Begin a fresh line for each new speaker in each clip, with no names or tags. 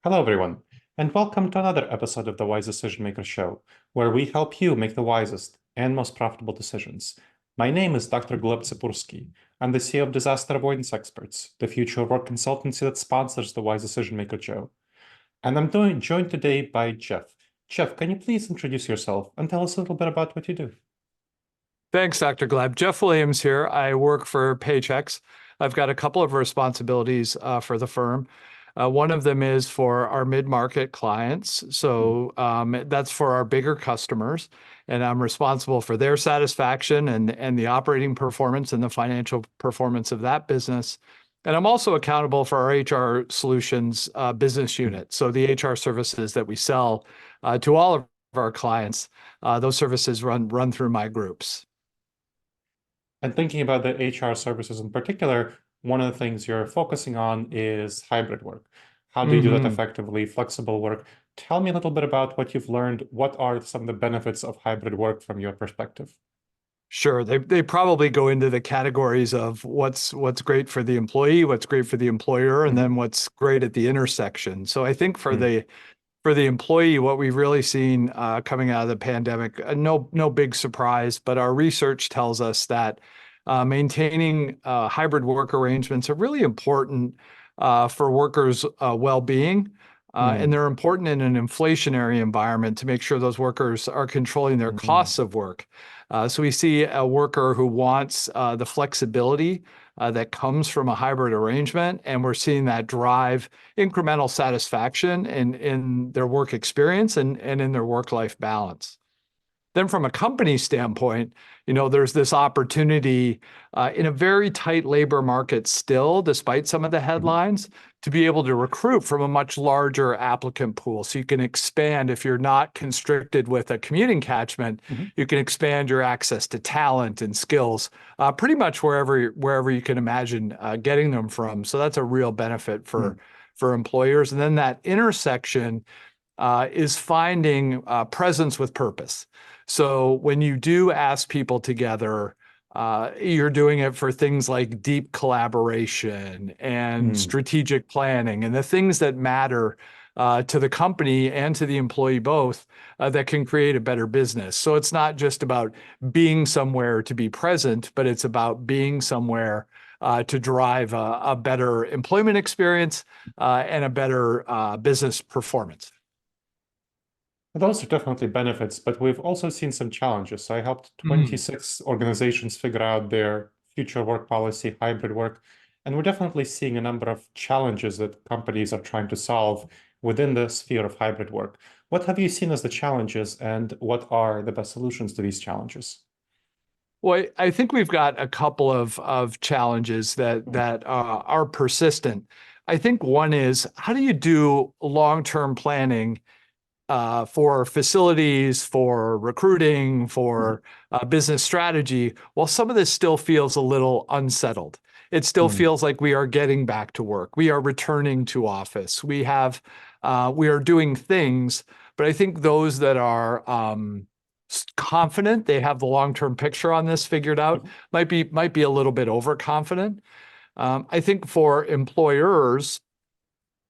Hello, everyone, and welcome to another episode of the Wise Decision Maker Show, where we help you make the wisest and most profitable decisions. My name is Dr. Gleb Tsipursky. I'm the CEO of Disaster Avoidance Experts, the future of work consultancy that sponsors the Wise Decision Maker Show. And I'm joined today by Jeff. Jeff, can you please introduce yourself and tell us a little bit about what you do?
Thanks, Dr. Gleb. Jeff Williams here. I work for Paychex. I've got a couple of responsibilities for the firm. One of them is for our mid-market clients. So that's for our bigger customers. And I'm responsible for their satisfaction and the operating performance and the financial performance of that business. And I'm also accountable for our HR solutions business unit. So the HR services that we sell to all of our clients, those services run through my groups.
And thinking about the HR services in particular, one of the things you're focusing on is hybrid work. How do you do that effectively? Flexible work. Tell me a little bit about what you've learned. What are some of the benefits of hybrid work from your perspective?
Sure, they probably go into the categories of what's great for the employee, what's great for the employer, and then what's great at the intersection. So I think for the employee, what we've really seen coming out of the pandemic, no big surprise, but our research tells us that maintaining hybrid work arrangements are really important for workers' well-being. And they're important in an inflationary environment to make sure those workers are controlling their costs of work. So we see a worker who wants the flexibility that comes from a hybrid arrangement, and we're seeing that drive incremental satisfaction in their work experience and in their work-life balance. Then from a company standpoint, there's this opportunity in a very tight labor market still, despite some of the headlines, to be able to recruit from a much larger applicant pool. So you can expand, if you're not constricted with a commuting catchment, you can expand your access to talent and skills pretty much wherever you can imagine getting them from. So that's a real benefit for employers. And then that intersection is finding presence with purpose. So when you do ask people together, you're doing it for things like deep collaboration and strategic planning and the things that matter to the company and to the employee both that can create a better business. So it's not just about being somewhere to be present, but it's about being somewhere to drive a better employment experience and a better business performance.
Those are definitely benefits, but we've also seen some challenges. So I helped 26 organizations figure out their future work policy, hybrid work, and we're definitely seeing a number of challenges that companies are trying to solve within the sphere of hybrid work. What have you seen as the challenges, and what are the best solutions to these challenges?
Well, I think we've got a couple of challenges that are persistent. I think one is, how do you do long-term planning for facilities, for recruiting, for business strategy, while some of this still feels a little unsettled? It still feels like we are getting back to work. We are returning to office. We are doing things, but I think those that are confident, they have the long-term picture on this figured out, might be a little bit overconfident. I think for employers,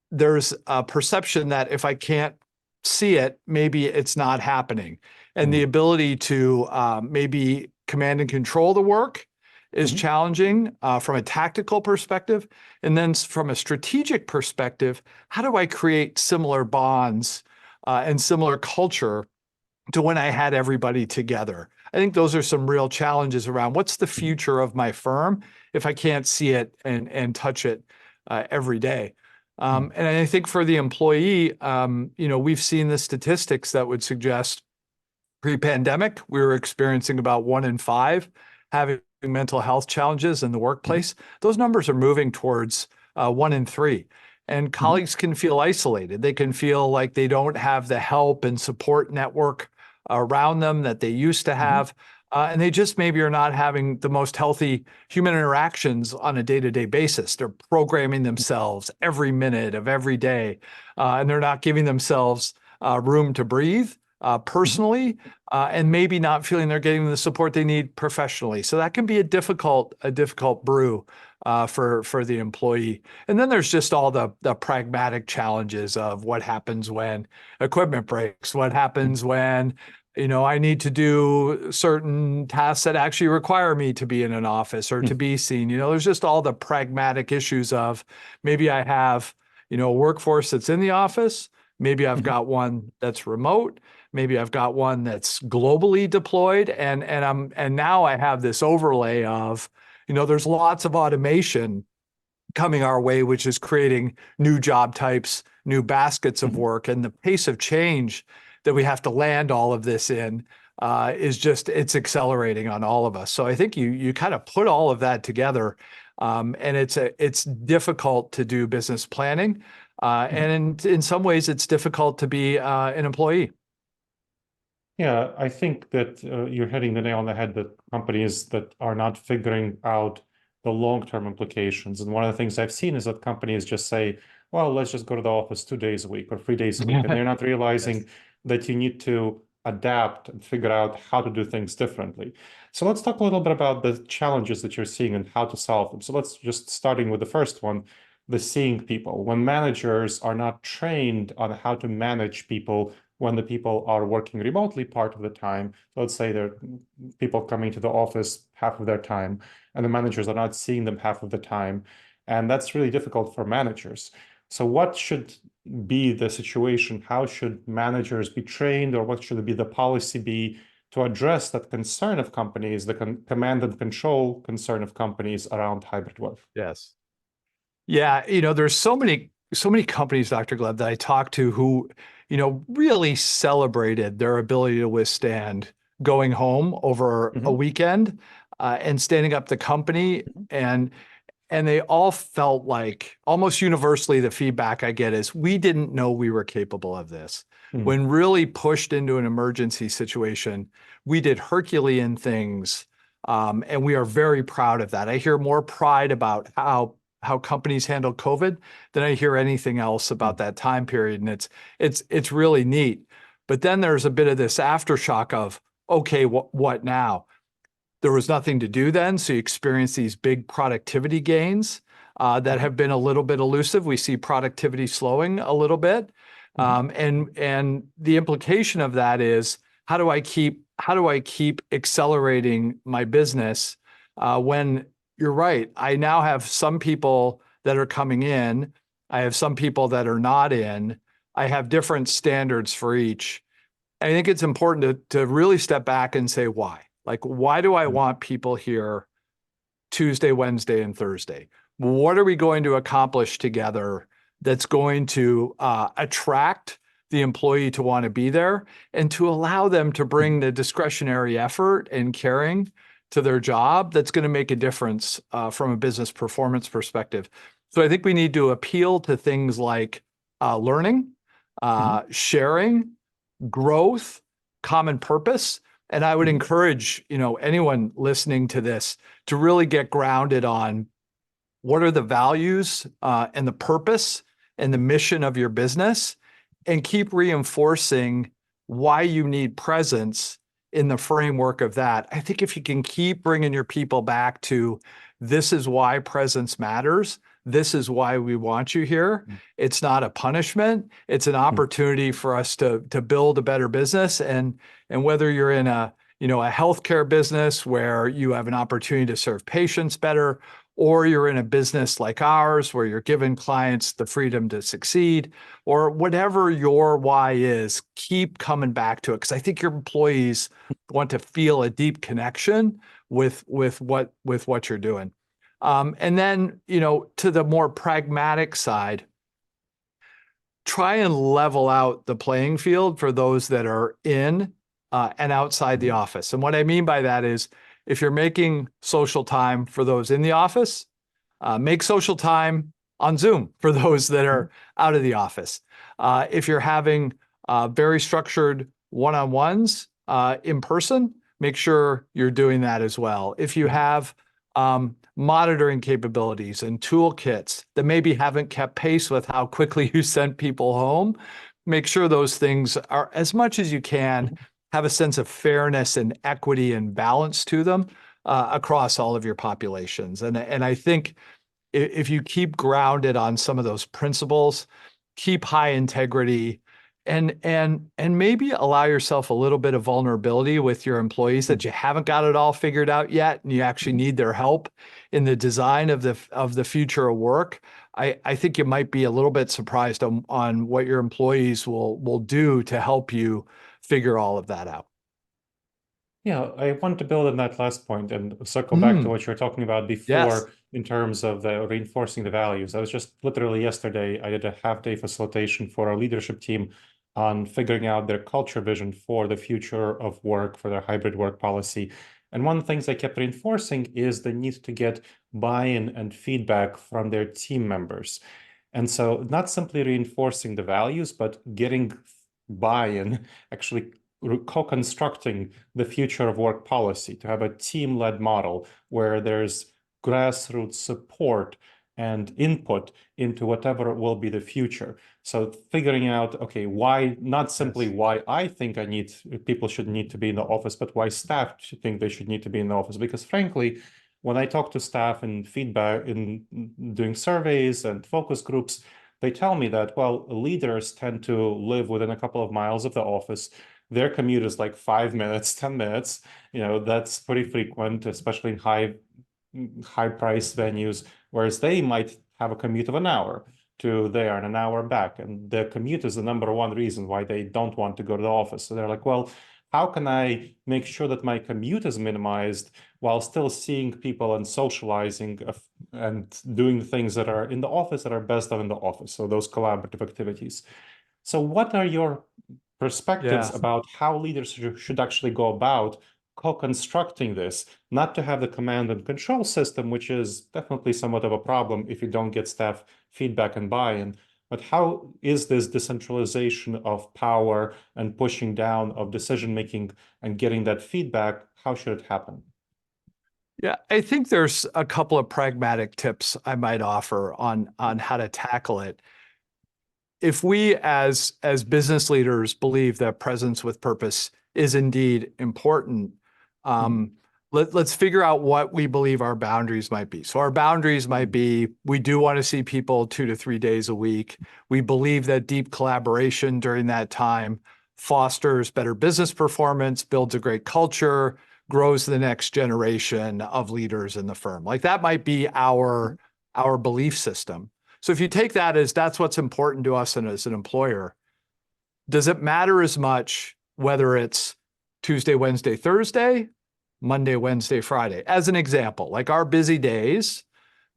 there's a perception that if I can't see it, maybe it's not happening. And the ability to maybe command and control the work is challenging from a tactical perspective. And then from a strategic perspective, how do I create similar bonds and similar culture to when I had everybody together? I think those are some real challenges around what's the future of my firm if I can't see it and touch it every day. And I think for the employee, we've seen the statistics that would suggest pre-pandemic, we were experiencing about 1 in 5 having mental health challenges in the workplace. Those numbers are moving towards 1 in 3. And colleagues can feel isolated. They can feel like they don't have the help and support network around them that they used to have. And they just maybe are not having the most healthy human interactions on a day-to-day basis. They're programming themselves every minute of every day, and they're not giving themselves room to breathe personally, and maybe not feeling they're getting the support they need professionally. So that can be a difficult brew for the employee. And then there's just all the pragmatic challenges of what happens when equipment breaks, what happens when I need to do certain tasks that actually require me to be in an office or to be seen. There's just all the pragmatic issues of maybe I have, a workforce that's in the office. Maybe I've got one that's remote. Maybe I've got one that's globally deployed. And now I have this overlay of, there's lots of automation coming our way, which is creating new job types, new baskets of work, and the pace of change that we have to land all of this in it's accelerating on all of us. So I think you kind of put all of that together, and it's difficult to do business planning, and in some ways it's difficult to be an employee.
Yeah, I think that you're hitting the nail on the head, that companies that are not figuring out the long-term implications. And one of the things I've seen is that companies just say, well, let's just go to the office 2 days a week or 3 days a week. And they're not realizing that you need to adapt and figure out how to do things differently. So let's talk a little bit about the challenges that you're seeing and how to solve them. So let's just starting with the first one, the seeing people. When managers are not trained on how to manage people, when the people are working remotely part of the time, let's say there are people coming to the office half of their time, and the managers are not seeing them half of the time. And that's really difficult for managers. So what should be the situation? How should managers be trained, or what should be the policy be to address that concern of companies, the command and control concern of companies around hybrid work?
Yes. Yeah, there's so many companies, Dr. Gleb, that I talked to who, really celebrated their ability to withstand going home over a weekend and standing up the company. And they all felt like, almost universally, the feedback I get is, we didn't know we were capable of this. When really pushed into an emergency situation, we did Herculean things. And we are very proud of that. I hear more pride about how companies handle COVID than I hear anything else about that time period. And it's really neat. But then there's a bit of this aftershock of, okay, what now? There was nothing to do then. So you experience these big productivity gains that have been a little bit elusive. We see productivity slowing a little bit. And the implication of that is, how do I keep accelerating my business when you're right? I now have some people that are coming in. I have some people that are not in. I have different standards for each. I think it's important to really step back and say, why? Like, why do I want people here Tuesday, Wednesday, and Thursday? What are we going to accomplish together that's going to attract the employee to want to be there and to allow them to bring the discretionary effort and caring to their job that's going to make a difference from a business performance perspective? So I think we need to appeal to things like learning, sharing, growth, common purpose. And I would encourage, anyone listening to this to really get grounded on what are the values and the purpose and the mission of your business, and keep reinforcing why you need presence in the framework of that. I think if you can keep bringing your people back to, this is why presence matters, this is why we want you here. It's not a punishment. It's an opportunity for us to build a better business. And whether you're in a healthcare business where you have an opportunity to serve patients better, or you're in a business like ours where you're giving clients the freedom to succeed, or whatever your why is, keep coming back to it. Because I think your employees want to feel a deep connection with what you're doing. And then, to the more pragmatic side, try and level out the playing field for those that are in and outside the office. And what I mean by that is, if you're making social time for those in the office, make social time on Zoom for those that are out of the office. If you're having very structured one-on-ones in person, make sure you're doing that as well. If you have monitoring capabilities and toolkits that maybe haven't kept pace with how quickly you send people home, make sure those things are, as much as you can, have a sense of fairness and equity and balance to them. across all of your populations. And I think if you keep grounded on some of those principles, keep high integrity, and maybe allow yourself a little bit of vulnerability with your employees that you haven't got it all figured out yet, and you actually need their help in the design of the future of work. I think you might be a little bit surprised on what your employees will do to help you figure all of that out.
Yeah, I want to build on that last point and circle back to
Mm,
what you were talking about
yes.
before in terms of the reinforcing the values. I was just literally yesterday, I did a half-day facilitation for our leadership team on figuring out their culture vision for the future of work, for their hybrid work policy. And one of the things I kept reinforcing is the need to get buy-in and feedback from their team members. And so not simply reinforcing the values, but getting buy-in, actually co-constructing the future of work policy, to have a team-led model where there's grassroots support and input into whatever will be the future. So figuring out, okay, why, not simply
Yes.
why I think people should need to be in the office, but why staff should think they should need to be in the office. Because frankly, when I talk to staff and feedback in doing surveys and focus groups, they tell me that, well, leaders tend to live within a couple of miles of the office. Their commute is like 5 minutes, 10 minutes. That's pretty frequent, especially in high price venues, whereas they might have a commute of an hour to there and an hour back. And the commute is the number one reason why they don't want to go to the office. So they're like, well, how can I make sure that my commute is minimized while still seeing people and socializing and doing things that are in the office that are best done in the office? So those collaborative activities. So what are your perspectives
Yeah.
about how leaders should actually go about co-constructing this, not to have the command and control system, which is definitely somewhat of a problem if you don't get staff feedback and buy-in, but how is this decentralization of power and pushing down of decision making and getting that feedback, how should it happen?
Yeah, I think there's a couple of pragmatic tips I might offer on how to tackle it. If we as business leaders believe that presence with purpose is indeed important,
Mhm.
um, let's figure out what we believe our boundaries might be. So our boundaries might be, we do want to see people 2 to 3 days a week. We believe that deep collaboration during that time fosters better business performance, builds a great culture, grows the next generation of leaders in the firm. Like that might be our belief system. So if you take that as that's what's important to us and as an employer, does it matter as much whether it's Tuesday, Wednesday, Thursday, Monday, Wednesday, Friday? As an example, like our busy days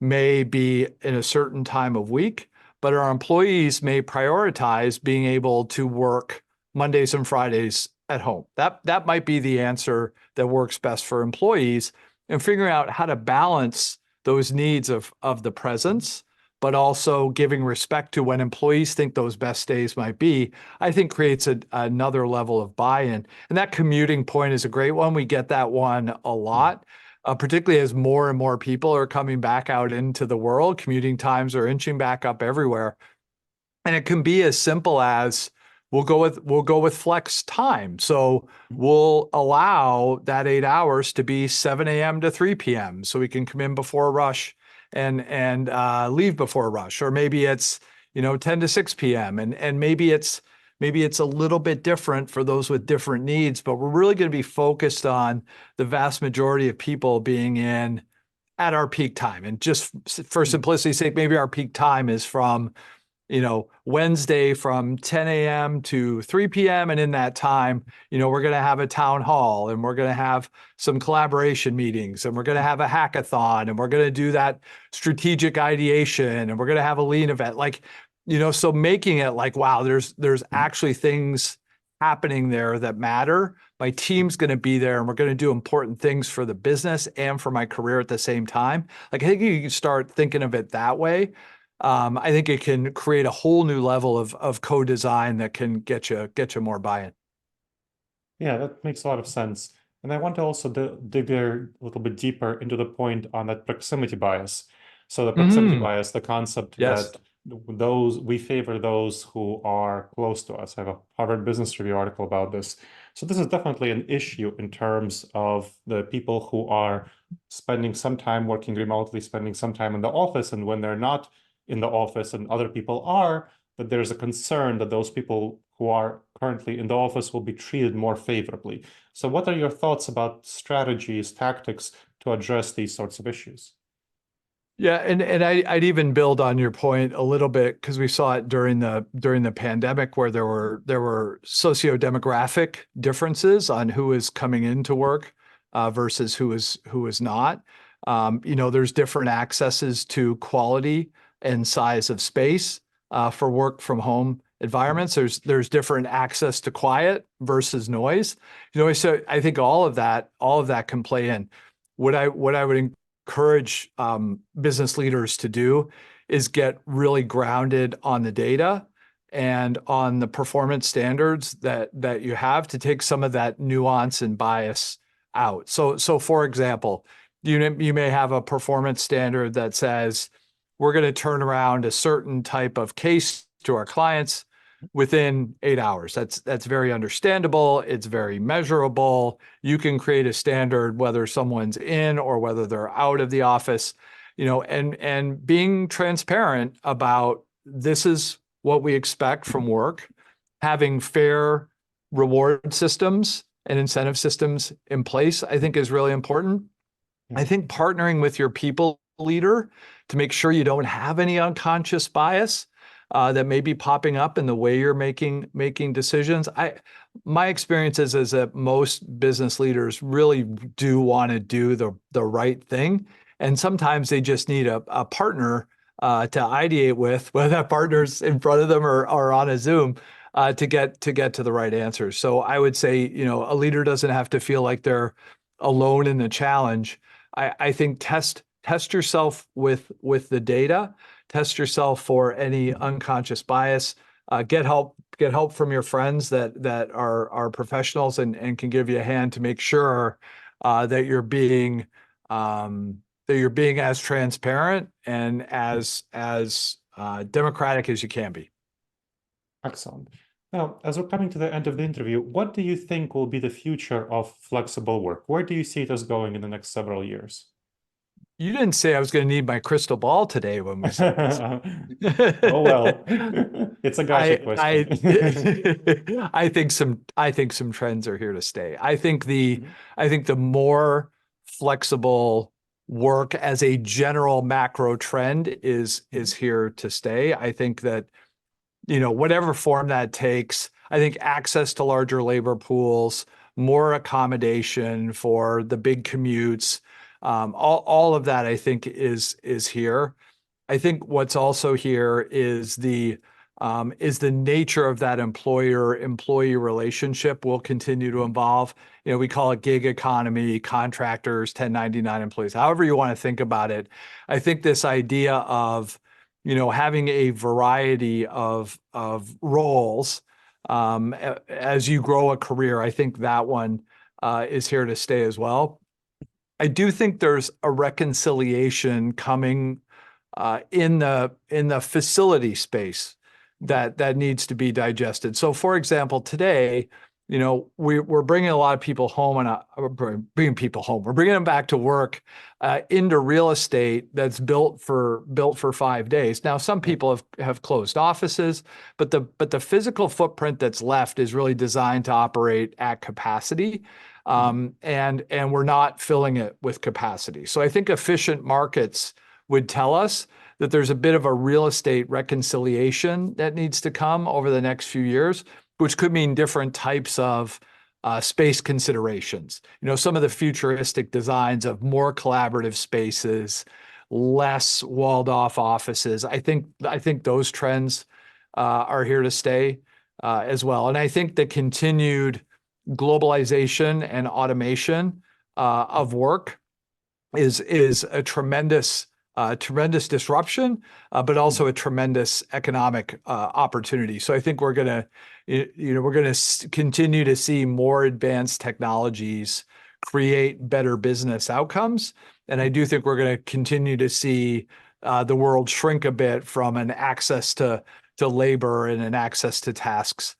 may be in a certain time of week, but our employees may prioritize being able to work Mondays and Fridays at home. That might be the answer that works best for employees, and figuring out how to balance those needs of the presence, but also giving respect to when employees think those best days might be, I think creates another level of buy-in. And that commuting point is a great one. We get that one a lot. Particularly as more and more people are coming back out into the world, commuting times are inching back up everywhere. And it can be as simple as we'll go with flex time. So we'll allow that 8 hours to be 7 a.m. to 3 p.m. so we can come in before rush and leave before rush. Or maybe it's 10 to 6 p.m. and maybe it's a little bit different for those with different needs, but we're really going to be focused on the vast majority of people being in at our peak time. And just for simplicity's sake, maybe our peak time is from Wednesday from 10 a.m. to 3 p.m. And in that time, we're going to have a town hall and we're going to have some collaboration meetings and we're going to have a hackathon and we're going to do that strategic ideation and we're going to have a lean event. So making it like, wow, there's actually things happening there that matter. My team's going to be there and we're going to do important things for the business and for my career at the same time. Like, I think you can start thinking of it that way. I think it can create a whole new level of co-design that can get you more buy-in.
Yeah, that makes a lot of sense. And I want to also dig there a little bit deeper into the point on that proximity bias. So the proximity
Hmm.
bias, the concept
Yes.
that we favor those who are close to us. I have a Harvard Business Review article about this. So this is definitely an issue in terms of the people who are spending some time working remotely, spending some time in the office, and when they're not in the office and other people are, that there's a concern that those people who are currently in the office will be treated more favorably. So what are your thoughts about strategies, tactics to address these sorts of issues?
Yeah, and I'd even build on your point a little bit because we saw it during the pandemic where there were socio-demographic differences on who is coming into work versus who is not. There's different accesses to quality and size of space for work from home environments. There's different access to quiet versus noise. So I think all of that can play in. What I would encourage business leaders to do is get really grounded on the data and on the performance standards that you have to take some of that nuance and bias out. So for example, you may have a performance standard that says we're going to turn around a certain type of case to our clients within 8 hours. That's very understandable. It's very measurable. You can create a standard whether someone's in or whether they're out of the office, and being transparent about this is what we expect from work, having fair reward systems and incentive systems in place, I think is really important. I think partnering with your people leader to make sure you don't have any unconscious bias that may be popping up in the way you're making decisions. My experience is that most business leaders really do want to do the right thing, and sometimes they just need a partner to ideate with, whether that partner's in front of them or on a Zoom, to get to the right answers. So I would say, a leader doesn't have to feel like they're alone in the challenge. I think test yourself with the data. Test yourself for any unconscious bias. Get help from your friends that are professionals and can give you a hand to make sure that you're being as transparent and as democratic as you can be.
Excellent. Now, as we're coming to the end of the interview, what do you think will be the future of flexible work? Where do you see it as going in the next several years?
You didn't say I was going to need my crystal ball today when we said this.
Oh well, it's a gotcha question.
I think some trends are here to stay. I think the more flexible work as a general macro trend is here to stay. I think that, whatever form that takes, I think access to larger labor pools, more accommodation for the big commutes, all of that I think is here. I think what's also here is the nature of that employer-employee relationship will continue to evolve. We call it gig economy, contractors, 1099 employees, however you want to think about it. I think this idea of, having a variety of roles as you grow a career, I think that one is here to stay as well. I do think there's a reconciliation coming in the facility space that needs to be digested. So, for example, today, we're bringing a lot of people home bringing people home. We're bringing them back to work into real estate that's built for 5 days. Now, some people have closed offices, but the physical footprint that's left is really designed to operate at capacity. And we're not filling it with capacity. So I think efficient markets would tell us that there's a bit of a real estate reconciliation that needs to come over the next few years, which could mean different types of space considerations. Some of the futuristic designs of more collaborative spaces, less walled off offices. I think those trends are here to stay as well. And I think the continued globalization and automation of work is a tremendous disruption, but also a tremendous economic opportunity. So I think we're gonna continue to see more advanced technologies create better business outcomes, and I do think we're going to continue to see the world shrink a bit from an access to labor and an access to tasks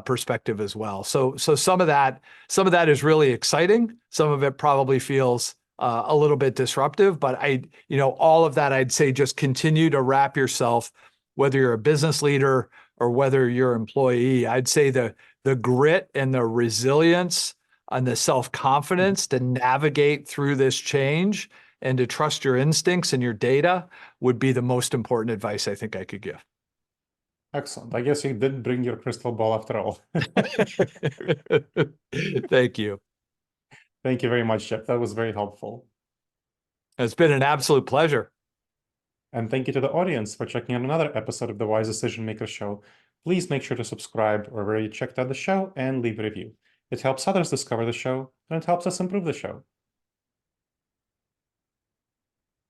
perspective as well. So some of that is really exciting. Some of it probably feels a little bit disruptive, but all of that, I'd say just continue to wrap yourself, whether you're a business leader or whether you're an employee, I'd say the grit and the resilience and the self-confidence to navigate through this change and to trust your instincts and your data would be the most important advice I think I could give.
Excellent. I guess you did bring your crystal ball after all.
Thank you.
Thank you very much, Jeff. That was very helpful.
It's been an absolute pleasure.
And thank you to the audience for checking out another episode of the Wise Decision Maker Show. Please make sure to subscribe wherever you checked out the show and leave a review. It helps others discover the show, and it helps us improve the show.